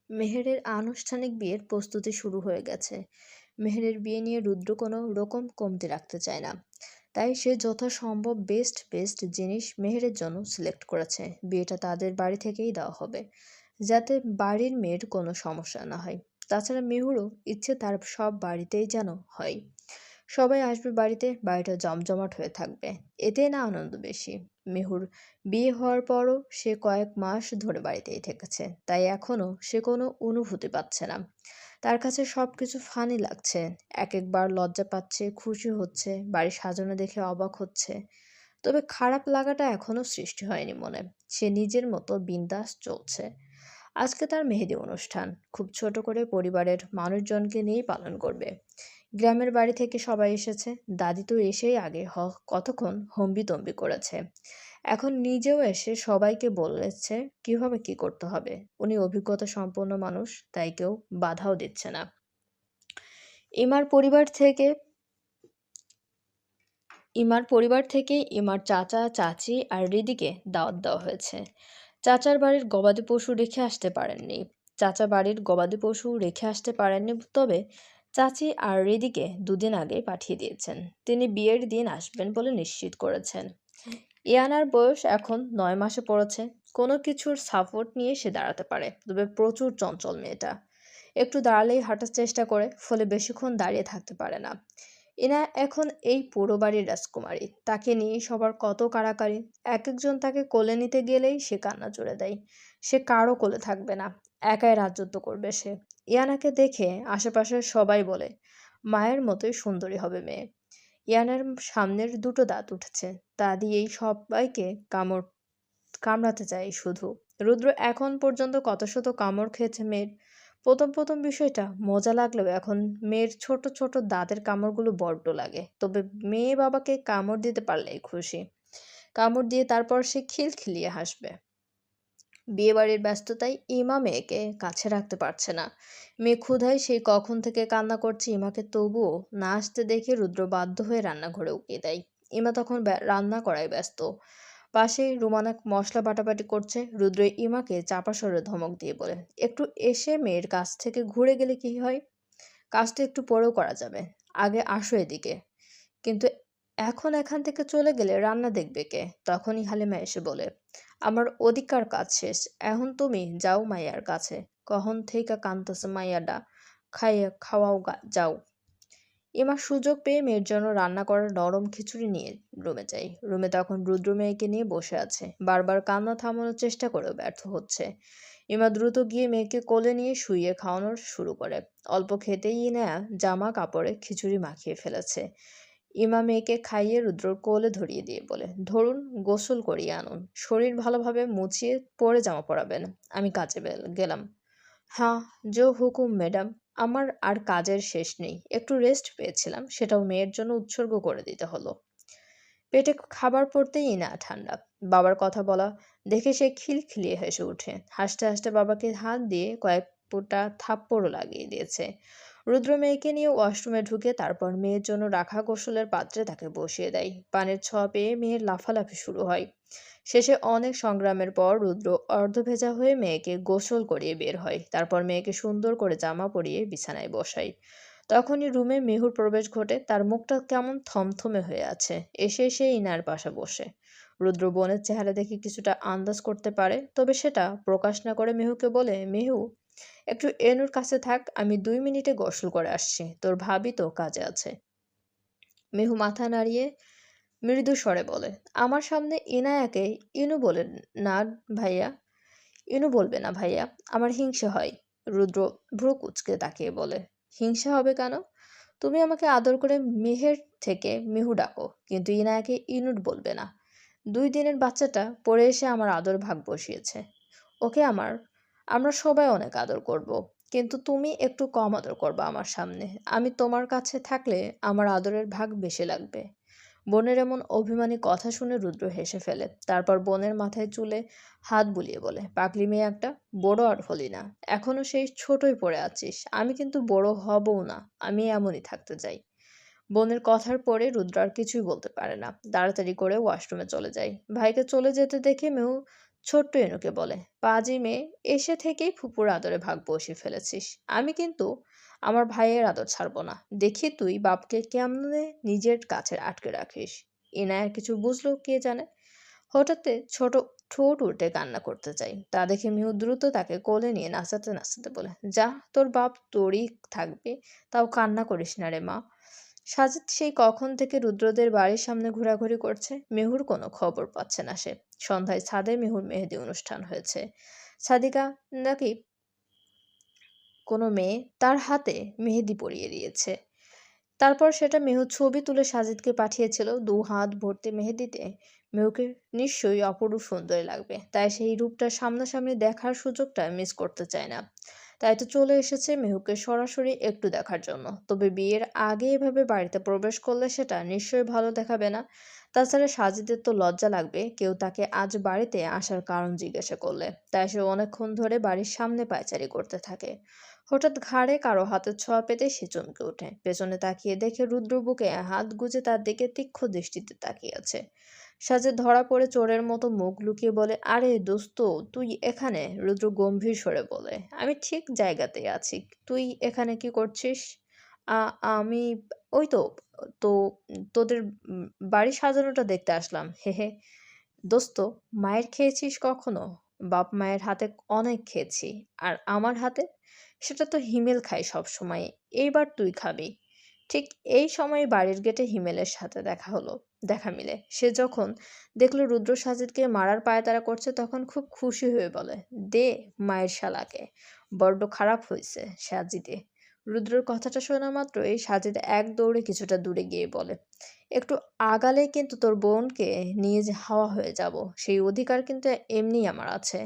মেহেরের আনুষ্ঠানিক বিয়ের প্রস্তুতি শুরু হয়ে গেছে। মেহেরের বিয়ে নিয়ে রুদ্র কোনো রকম কমতি রাখতে চায় না। তাই সে যথাসম্ভব বেস্ট বেস্ট জিনিস মেহেরের জন্য সিলেক্ট করেছে। বিয়েটা তাদের বাড়ি থেকেই দেওয়া হবে, যাতে বাড়ির মেয়ের কোনো সমস্যা না হয়। তাছাড়া মেহুরও ইচ্ছে তার সব বাড়িতেই যেন হয়। সবাই আসবে বাড়িতে, বাড়িটা জমজমাট হয়ে থাকবে। এতেই না আনন্দ বেশি। মেহুর বিয়ে হওয়ার পরও সে কয়েক মাস ধরে বাড়িতেই থেকেছে, তাই এখনো সে কোনো অনুভূতি পাচ্ছে না। তার কাছে সবকিছু ফানি লাগছে। এক একবার লজ্জা পাচ্ছে, খুশি হচ্ছে, বাড়ি সাজানো দেখে অবাক হচ্ছে। তবে খারাপ লাগাটা এখনো সৃষ্টি হয়নি মনে। সে নিজের মতো বিন্দাস চলছে। আজকে তার মেহেদি অনুষ্ঠান। খুব ছোট করে পরিবারের মানুষজনকে নিয়েই পালন করবে। গ্রামের বাড়ি থেকে সবাই এসেছে। দাদি তো এসেই আগে কতক্ষণ হম্বিতম্বি করেছে। এখন নিজেও এসে সবাইকে বলেছে কিভাবে কি করতে হবে। উনি অভিজ্ঞতা সম্পন্ন মানুষ, তাই কেউ বাধাও দিচ্ছে না। ইমার পরিবার থেকে ইমার পরিবার থেকে ইমার চাচা চাচি আর রিদিকে দাওয়াত দেওয়া হয়েছে। চাচার বাড়ির গবাদি পশু রেখে আসতে পারেননি। চাচা বাড়ির গবাদি পশু রেখে আসতে পারেননি, তবে চাচি আর রিদিকে দুদিন আগে পাঠিয়ে দিয়েছেন। তিনি বিয়ের দিন আসবেন বলে নিশ্চিত করেছেন। ইয়ানার বয়স এখন 9 মাসে পড়েছে। কোনো কিছুর সাপোর্ট নিয়ে সে দাঁড়াতে পারে, তবে প্রচুর চঞ্চল মেয়েটা। একটু দাঁড়ালেই হাঁটার চেষ্টা করে, ফলে বেশিক্ষণ দাঁড়িয়ে থাকতে পারে না। এনা এখন এই পুরো বাড়ির রাজকুমারী। তাকে নিয়ে সবার কত কাড়াকাড়ি। এক একজন তাকে কোলে নিতে গেলেই সে কান্না জুড়ে দেয়। সে কারো কোলে থাকবে না, একাই রাজত্ব করবে সে। ইয়ানাকে দেখে আশেপাশের সবাই বলে, মায়ের মতোই সুন্দরী হবে মেয়ে। ইয়ানার সামনের দুটো দাঁত উঠেছে, তা দিয়েই সবাইকে কামড়াতে চায় শুধু। রুদ্র এখন পর্যন্ত কত শত কামড় খেয়েছে মেয়ের। প্রথম প্রথম বিষয়টা মজা লাগলেও এখন মেয়ের ছোট ছোট দাঁতের কামড়গুলো বড্ড লাগে। তবে মেয়ে বাবাকে কামড় দিতে পারলেই খুশি। কামড় দিয়ে তারপর সে খিলখিলিয়ে হাসবে। বিয়েবাড়ির ব্যস্ততায় ইমা মেয়েকে কাছে রাখতে পারছে না। মেয়ে ক্ষুধায় সেই কখন থেকে কান্না করছে। ইমাকে তবুও না আসতে দেখে রুদ্র বাধ্য হয়ে রান্নাঘরে উকিয়ে দেয়। ইমা তখন রান্না করায় ব্যস্ত। পাশে রুমানা মশলা বাটাবাটি করছে। রুদ্র ইমাকে চাপা স্বরে ধমক দিয়ে বলে, একটু এসে মেয়ের কাছ থেকে ঘুরে গেলে কি হয়? কাজটা একটু পরেও করা যাবে, আগে আসো এদিকে। কিন্তু এখন এখান থেকে চলে গেলে রান্না দেখবে কে? তখনই হালিমা এসে বলে, আমার ওদিকার কাজ শেষ, এখন তুমি যাও মাইয়ার কাছে। কখন থেকে কানতেছে মাইয়াডা, খাইয়া খাওয়াও যাও। এমা সুযোগ পেয়ে মেয়ের জন্য রান্না করা নরম খিচুড়ি নিয়ে রুমে যায়। রুমে তখন রুদ্র মেয়েকে নিয়ে বসে আছে। বারবার কান্না থামানোর চেষ্টা করেও ব্যর্থ হচ্ছে। এমা দ্রুত গিয়ে মেয়েকে কোলে নিয়ে শুইয়ে খাওয়ানো শুরু করে। অল্প খেতেই ইনা জামা কাপড়ে খিচুড়ি মাখিয়ে ফেলেছে। ইমা মেয়েকে খাইয়ে রুদ্রর কোলে ধরিয়ে দিয়ে বলে, ধরুন, গোসল করিয়ে আনুন, শরীর ভালোভাবে মুছিয়ে পরে জামা পরাবেন। আমি কাজে গেলাম। হ্যাঁ, জো হুকুম ম্যাডাম। আমার আর কাজের শেষ নেই। একটু রেস্ট পেয়েছিলাম, সেটাও মেয়ের জন্য উৎসর্গ করে দিতে হলো। পেটে খাবার পড়তেই না ঠান্ডা। বাবার কথা বলা দেখে সে খিলখিলিয়ে হেসে ওঠে। হাসতে হাসতে বাবাকে হাত দিয়ে কয়েক ফোঁটা থাপ্পড়ও লাগিয়ে দিয়েছে। রুদ্র মেয়েকে নিয়ে ওয়াশরুমে ঢুকে তারপর মেয়ের জন্য রাখা গোসলের পাত্রে তাকে বসিয়ে দেয়। পানির ছোঁয়া পেয়ে মেয়ের লাফালাফি শুরু হয়। শেষে অনেক সংগ্রামের পর রুদ্র অর্ধভেজা হয়ে মেয়েকে গোসল করিয়ে বের হয়। তারপর মেয়েকে সুন্দর করে জামা পরিয়ে বিছানায় বসায়। তখনই রুমে মেহুর প্রবেশ ঘটে। তার মুখটা কেমন থমথমে হয়ে আছে। এসে সে ইনার পাশে বসে। রুদ্র বোনের চেহারা দেখে কিছুটা আন্দাজ করতে পারে, তবে সেটা প্রকাশ না করে মেহুকে বলে, মেহু, একটু এনুর কাছে থাক, আমি 2 মিনিটে গোসল করে আসছি, তোর ভাবি তো কাজে আছে। মেহু মাথা নাড়িয়ে মৃদু স্বরে বলে, আমার সামনে ইনায়াকে ইনু বলে না ভাইয়া। ইনু বলবে না ভাইয়া, আমার হিংসে হয়। রুদ্র ভ্রু কুঁচকে তাকিয়ে বলে, হিংসা হবে কেন? তুমি আমাকে আদর করে মেহের থেকে মেহু ডাকো, কিন্তু ইনায়াকে ইনুট বলবে না। 2 দিনের বাচ্চাটা পড়ে এসে আমার আদর ভাগ বসিয়েছে। ওকে আমরা সবাই অনেক আদর করব। কিন্তু তুমি একটু কম আদর করবা আমার সামনে। আমি তোমার কাছে থাকলে আমার আদরের ভাগ বেশি লাগবে। বোনের এমন অভিমানী কথা শুনে রুদ্র হেসে ফেলে। তারপর বোনের মাথায় চুলে হাত বুলিয়ে বলে, পাগলি মেয়ে একটা, বড় আর হলি না। এখনো সেই ছোটই পড়ে আছিস। আমি কিন্তু বড় হবও না, আমি এমনই থাকতে চাই। বোনের কথার পরে রুদ্র আর কিছুই বলতে পারে না। তাড়াতাড়ি করে ওয়াশরুমে চলে যায়। ভাইকে চলে যেতে দেখে মেহু ছোট্ট এনুকে বলে, পাজি মেয়ে, এসে থেকেই ফুপুর আদরে ভাগ বসিয়ে ফেলেছিস। আমি কিন্তু আমার ভাইয়ের আদর ছাড়বো না। দেখি তুই বাপকে কেমনে নিজের কাছে আটকে রাখিস। ইনায়া কিছু বুঝলো কে জানে, হঠাৎ ছোট ঠোঁট উল্টে কান্না করতে চাই। তা দেখে মিহু দ্রুত তাকে কোলে নিয়ে নাচাতে নাচাতে বলে, যা, তোর বাপ তোরই থাকবে, তাও কান্না করিস না রে মা। সাজিদ সেই কখন থেকে রুদ্রদের বাড়ির সামনে ঘোরাঘুরি করছে, মেহুর কোনো খবর পাচ্ছে না সে। সন্ধ্যায় ছাদে মেহুর মেহেদি অনুষ্ঠান হয়েছে। সাদিকা নাকি কোনো মেয়ে তার হাতে মেহেদি পরিয়ে দিয়েছে। তারপর সেটা মেহু ছবি তুলে সাজিদকে পাঠিয়েছিল। ২ হাত ভর্তি মেহেদিতে মেহুকে নিশ্চয়ই অপরূপ সুন্দরী লাগবে, তাই সেই রূপটা সামনাসামনি দেখার সুযোগটা মিস করতে চায় না। তাই তো চলে এসেছে মেহুকে সরাসরি একটু দেখার জন্য। তবে বিয়ের আগে এভাবে বাড়িতে প্রবেশ করলে সেটা নিশ্চয়ই ভালো দেখাবে না। তাছাড়া সাজিদের তো লজ্জা লাগবে কেউ তাকে আজ বাড়িতে আসার কারণ জিজ্ঞাসা করলে। তাই সে অনেকক্ষণ ধরে বাড়ির সামনে পায়চারি করতে থাকে। হঠাৎ ঘাড়ে কারো হাতের ছোঁয়া পেতে সে চমকে ওঠে। পেছনে তাকিয়ে দেখে রুদ্র বুকে হাত গুজে তার দিকে তীক্ষ্ণ দৃষ্টিতে তাকিয়ে আছে। সাজে ধরা পড়ে চোরের মতো মুখ লুকিয়ে বলে, আরে দোস্ত, তুই এখানে? রুদ্র গম্ভীর স্বরে বলে, আমি ঠিক জায়গাতেই আছি। তুই এখানে কি করছিস? আমি ওই তো তো তোদের বাড়ি সাজানোটা দেখতে আসলাম, হে হে। দোস্ত, মায়ের খেয়েছিস কখনো? বাপ মায়ের হাতে অনেক খেয়েছি। আর আমার হাতে? সেটা তো হিমেল খায় সব সময়। এইবার তুই খাবি। ঠিক এই সময় বাড়ির গেটে হিমেলের সাথে দেখা মিলে। সে যখন দেখলো রুদ্র সাজিদকে মারার পায়তারা করছে তখন খুব খুশি হয়ে বলে, দে মায়ের শালাকে। বড্ড খারাপ হয়েছে সাজিদে। রুদ্রর কথাটা শোনা মাত্রই সাজিদ এক দৌড়ে কিছুটা দূরে গিয়ে বলে, একটু আগালেই কিন্তু তোর বোনকে নিয়ে হাওয়া হয়ে যাব। সেই অধিকার কিন্তু এমনিই আমার আছে।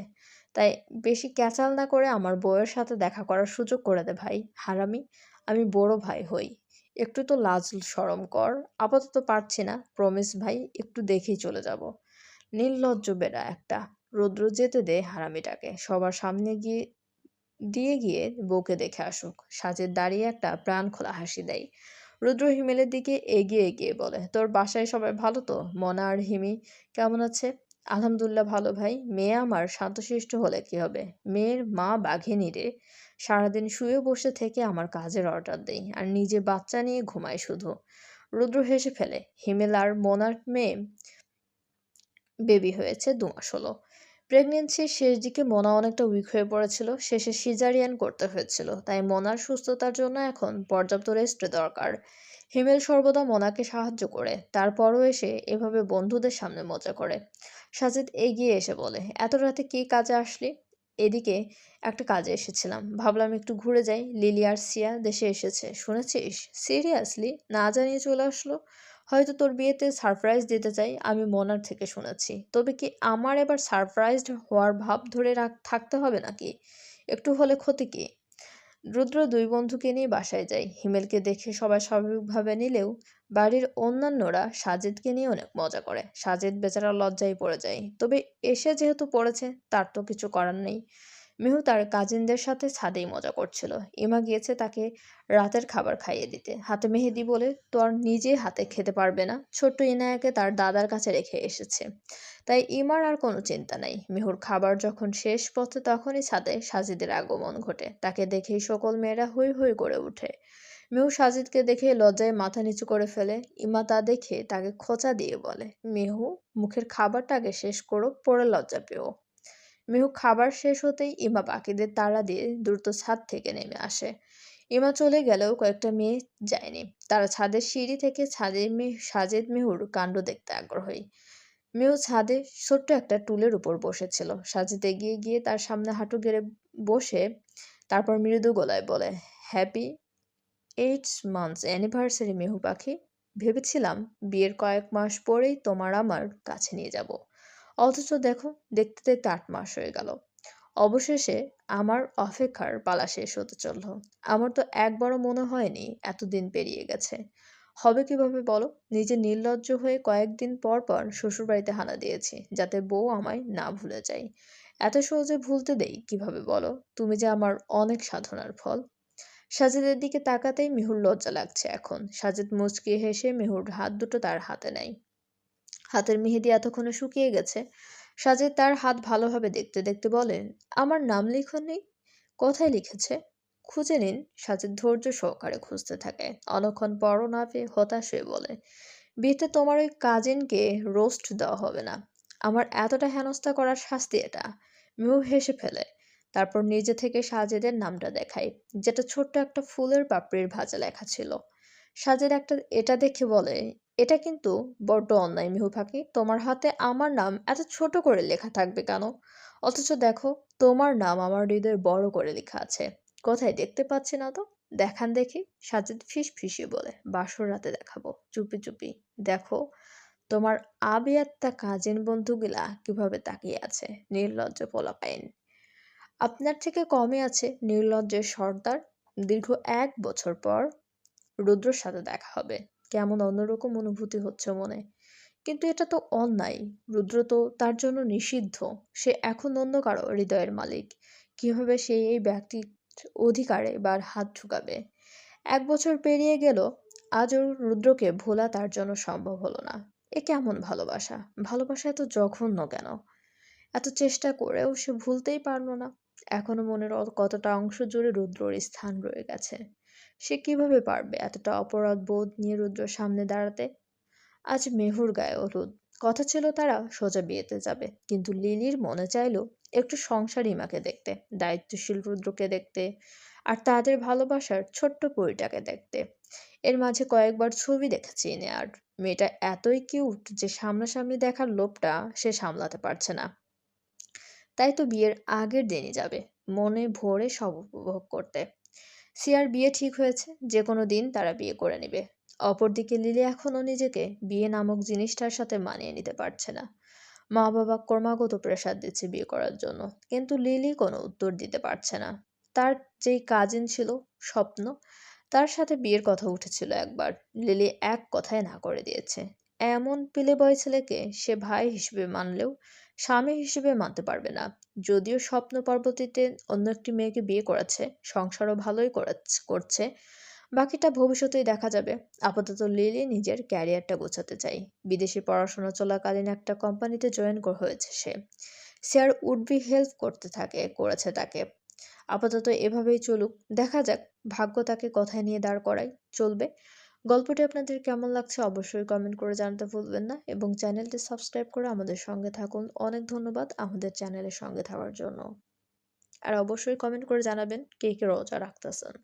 তাই বেশি ক্যাচাল না করে আমার বউয়ের সাথে দেখা করার সুযোগ করে দে ভাই, হারামি। আমি বড় ভাই হই। একটু তো লাজ শরম কর। আপাতত পারছি না, প্রমিস ভাই, একটু দেখেই চলে যাব। নির্লজ্জ বেড়া একটা। রুদ্র যেতে দে হারামিটাকে। সবার সামনে গিয়ে বউকে দেখে আসুক। সাজের দাঁড়িয়ে একটা প্রাণ খোলা হাসি দেয়। রুদ্র হিমেলের দিকে এগিয়ে গিয়ে বলে, তোর বাসায় সবাই ভালো তো? মনা আর হিমি কেমন আছে? আলহামদুলিল্লাহ ভালো ভাই। মেয়ে আমার শান্তশিষ্ট হলে কি হবে? মেয়ের মা বাঘিনী রে। সারাদিন শুয়ে বসে থেকে আমার কাজের অর্ডার দেই আর নিজে বাচ্চা নিয়ে ঘুমাই শুধু। রুদ্র হেসে ফেলে। হিমেল আর মোনার মেয়ে বেবি হয়েছে ২ মাস হলো। প্রেগন্যান্সির শেষ দিকে মোনা অনেকটা উইক হয়ে পড়েছিল। শেষে সিজারিয়ান করতে হয়েছিল। তাই মোনার সুস্থতার জন্য এখন পর্যাপ্ত রেস্ট দরকার। হিমেল সর্বদা মোনাকে সাহায্য করে। তারপরও এসে এভাবে বন্ধুদের সামনে মজা করে। সাজিদ এগিয়ে এসে বলে, এত রাতে কী কাজে আসলি? এদিকে একটা কাজে এসেছিলাম। ভাবলাম একটু ঘুরে যাই। লিলি আর সিয়া দেশে এসেছে, শুনেছিস? সিরিয়াসলি? না জানিয়ে চলে আসলো। হয়তো তোর বিয়েতে সারপ্রাইজ দিতে চাই, আমি মোনার থেকে শুনেছি। তবে কি আমার এবার সারপ্রাইজড হওয়ার ভাব ধরে থাকতে হবে নাকি? একটু হলে ক্ষতি কি? রুদ্র ২ বন্ধুকে নিয়ে বাসায় যায়। হিমেলকে দেখে সবাই স্বাভাবিকভাবে নিলেও বাড়ির অন্যান্যরা সাজিদকে নিয়ে অনেক মজা করে। সাজিদ বেচারা লজ্জায় পড়ে যায়। তবে এসে যেহেতু পড়েছে তার তো কিছু করার নেই। মিহু তার কাজিনদের সাথে ছাদেই মজা করছিল। ইমা গিয়েছে তাকে রাতের খাবার খাইয়ে দিতে। হাতে মেহেদি বলে তো আর নিজে হাতে খেতে পারবে না। ছোট্ট ইনায়াকে তার দাদার কাছে রেখে এসেছে। তাই ইমার আর কোনো চিন্তা নাই। মিহুর খাবার যখন শেষ পথে তখনই ছাদে সাজিদের আগমন ঘটে। তাকে দেখেই সকল মেয়েরা হৈ হৈ করে ওঠে। মিহু সাজিদকে দেখে লজ্জায় মাথা নিচু করে ফেলে। ইমা তা দেখে তাকে খোঁচা দিয়ে বলে, মিহু, মুখের খাবারটা আগে শেষ করো, পরে লজ্জা পেও। মিহু খাবার শেষ হতেই ইমা বাকিদের তাড়া দিয়ে দ্রুত ছাদ থেকে নেমে আসে। ইমা চলে গেলেও কয়েকটা মেয়ে যায়নি। তারা ছাদের সিঁড়ি থেকে সাজেদ মিহুর কাণ্ড দেখতে আগ্রহী। মিহু ছাদে ছোট্ট একটা টুলের উপর বসেছিল। সাজিদ এগিয়ে গিয়ে তার সামনে হাঁটু গেড়ে বসে তারপর মৃদু গলায় বলে, হ্যাপি 8 মান্থস অ্যানিভার্সারি মিহু পাখি। ভেবেছিলাম বিয়ের কয়েক মাস পরেই তোমার আমার কাছে নিয়ে যাব। অথচ দেখো, দেখতে দেখতে ৮ মাস হয়ে গেল। অবশেষে আমার অপেক্ষার পালা শেষ হতে চলল। আমার তো একবারও মনে হয়নি এতদিন পেরিয়ে গেছে। হবে কিভাবে বলো? নিজে নির্লজ্জ হয়ে কয়েকদিন পর পর শ্বশুরবাড়িতে হানা দিয়েছি, যাতে বউ আমায় না ভুলে যায়। এত সহজে ভুলতে দেই কিভাবে বলো? তুমি যে আমার অনেক সাধনার ফল। সাজিদের দিকে তাকাতেই মিহুর লজ্জা লাগছে এখন। সাজিদ মুচকি হেসে মিহুর হাত দুটো তার হাতে নেয়। হাতের মেহেদি এতক্ষণে শুকিয়ে গেছে। সাজিদ তার হাত ভালোভাবে দেখতে দেখতে বলে, আমার নাম লিখোনি? কোথায় লিখেছে? খুঁজে নিন। সাজিদ ধৈর্য সহকারে খুঁজতে থাকে। অনেকক্ষণ পরও না পেয়ে হতাশ হয়ে বলে, বিয়েতে তোমার ওই কাজিনকে রোস্ট দেওয়া হবে না। আমার এতটা হেনস্থা করার শাস্তি এটা। মিউ হেসে ফেলে। তারপর নিজে থেকে সাজেদের নামটা দেখায়, যেটা ছোট্ট একটা ফুলের পাপড়ির ভাঁজে লেখা ছিল। সাজেদ এটা দেখে বলে, এটা কিন্তু বড্ড অন্যায় মিহু ফাঁকি। তোমার হাতে আমার নাম এত ছোট করে লেখা থাকবে কেন? অথচ দেখো, তোমার নাম আমার হৃদয়ে বড় করে লেখা আছে। কোথায় দেখতে পাচ্ছি না তো? দেখান দেখি। সাজিদ ফিসফিসিয়ে বলে, বাসর রাতে দেখাবো, চুপি চুপি। দেখো তোমার আবিয়াত্তা কাজিন বন্ধুগুলা কিভাবে তাকিয়ে আছে, নির্লজ্জ পোলাপাইন। আপনার থেকে কমে আছে নির্লজ্জের সর্দার। দীর্ঘ 1 বছর পর রুদ্রর সাথে দেখা হবে। কেমন অন্যরকম অনুভূতি হচ্ছে মনে। কিন্তু এটা তো অন্যায়। রুদ্র তো তার জন্য নিষিদ্ধ। সে এখন অন্য কারো হৃদয়ের মালিক। কিভাবে সে এই ব্যক্তির অধিকারে এবার হাত ঢুকাবে? 1 বছর পেরিয়ে গেল, আজও রুদ্রকে ভোলা তার জন্য সম্ভব হলো না। এ কেমন ভালোবাসা? ভালোবাসা এত জঘন্য কেন? এত চেষ্টা করেও সে ভুলতেই পারল না। এখনো মনের কতটা অংশ জুড়ে রুদ্রর স্থান রয়ে গেছে। সে কিভাবে পারবে এতটা অপরাধ বোধ নিয়ে রুদ্রর সামনে দাঁড়াতে? আজ মেহুর গায়েও রোদ। কথা ছিল তারা সোজা বিয়েতে যাবে, কিন্তু লিলির মনে চাইলো একটু সংসারী মাকে দেখতে, দায়িত্বশীল রুদ্রকে দেখতে, আর তাদের ভালোবাসার ছোট্ট পরিটাকে দেখতে। এর মাঝে কয়েকবার ছবি দেখেছি আর মেয়েটা এতই কিউট যে সামনাসামনি দেখার লোভটা সে সামলাতে পারছে না। তাই তো বিয়ের আগের দিনই যাবে, মনে ভরে সব উপভোগ করতে। সিয়ার বিয়ে ঠিক হয়েছে, যে কোনো দিন তারা বিয়ে করে নেবে। অপরদিকে লিলি এখনো নিজেকে বিয়ে নামক জিনিসটার সাথে মানিয়ে নিতে পারছে না। মা বাবা ক্রমাগত প্রেসার দিচ্ছে বিয়ে করার জন্য, কিন্তু লিলি কোনো উত্তর দিতে পারছে না। তার যেই কাজিন ছিল, স্বপ্ন, তার সাথে বিয়ের কথা উঠেছিল একবার। লিলি এক কথায় না করে দিয়েছে। এমন পিলে বয় ছেলেকে সে ভাই হিসেবে মানলেও স্বামী হিসেবে মানতে পারবে না। যদিও স্বপ্ন পরবর্তীতে অন্য একটি মেয়েকে বিয়ে করেছে, সংসারও ভালোই করছে, বাকিটা ভবিষ্যতেই দেখা যাবে। আপাতত লিলি নিজের ক্যারিয়ারটা গোছাতে চাই। বিদেশে পড়াশোনা চলাকালীন একটা কোম্পানিতে জয়েন হয়েছে সে। শেয়ার উডবি হেল্প করেছে তাকে। আপাতত এভাবেই চলুক, দেখা যাক ভাগ্য তাকে কথায় নিয়ে দাঁড় করায়। চলবে। গল্পটি আপনাদের কেমন লাগছে অবশ্যই কমেন্ট করে জানাতে ভুলবেন না, এবং চ্যানেলটি সাবস্ক্রাইব করে আমাদের সঙ্গে থাকুন। অনেক ধন্যবাদ আমাদের চ্যানেলের সঙ্গে থাকার জন্য। আর অবশ্যই কমেন্ট করে জানাবেন কে কে রোজা রাখতেছেন।